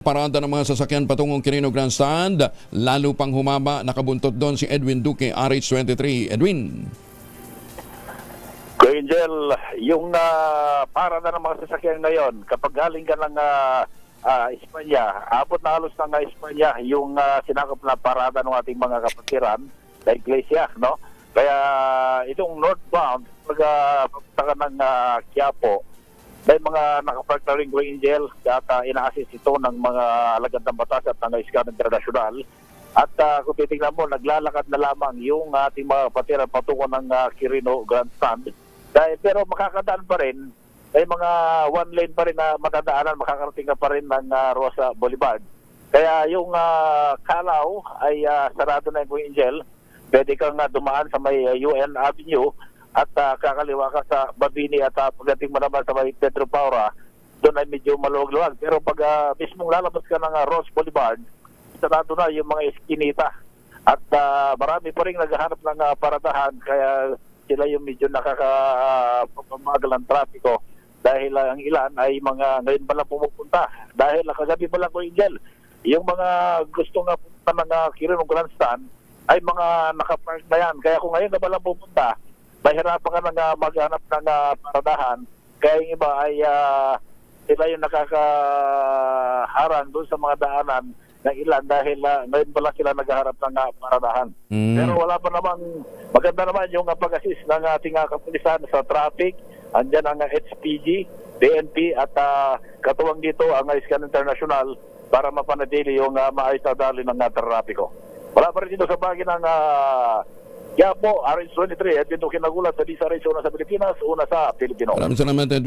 Parada ng mga sasakyan patungong Quirino Grandstand, lalo pang humaba, nakabuntot doon si Edwin Duque, RH23. Edwin. Kuya Angel, yung parada ng mga sasakyan ngayon, kapag galing ka ng Espanya, abot na halos ng Espanya, yung sinakop na parada ng ating mga kapatiran sa Iglesia, no? Kaya itong northbound, pag papunta ka ng Quiapo, may mga nakapark na rin, Kuya Angel, at ina-assist ito ng mga alagad ng batas at ng Iskan International. At kung titignan mo, naglalakad na lamang yung ating mga kapatiran patungo ng Quirino Grandstand. Pero makakadaan pa rin, may mga one lane pa rin na matadaanan, makakarating ka pa rin ng Rosa Boulevard. Kaya yung Calao ay sarado na yung Kuya Angel. Pwede kang dumaan sa may UN Avenue at kakaliwa ka sa Babini at pagdating mo naman sa may Pedro Paura, doon ay medyo maluwag-luwag. Pero pag mismong lalabas ka ng Rosa Boulevard, sarado na yung mga eskinita. At marami pa rin naghahanap ng paradahan, kaya sila yung medyo nakakapamagal ng trapiko dahil ang ilan ay mga ngayon pa lang pumupunta. Dahil kagabi pa lang, Kuya Angel, yung mga gusto nga pumunta ng Quirino Grandstand ay mga nakapark na yan. Kaya kung ngayon na ba lang pumunta, mahirapan ka na maghanap ng paradahan. Kaya yung iba ay sila yung nakakaharang doon sa mga daanan ng ilan dahil ngayon pa lang sila naghaharap ng paradahan. Pero wala pa namang, maganda naman yung pag-assist ng ating kapulisan sa traffic. Andyan ang HPG, DNP at katuwang dito ang Iskan International para mapanatili yung maayos na daloy ng trapiko. Wala pa rin dito sa bagay ng Quiapo, RH23 at dito kinagulat sa Disa Race, una sa Pilipinas, una sa Pilipino. Maraming salamat, Edwin.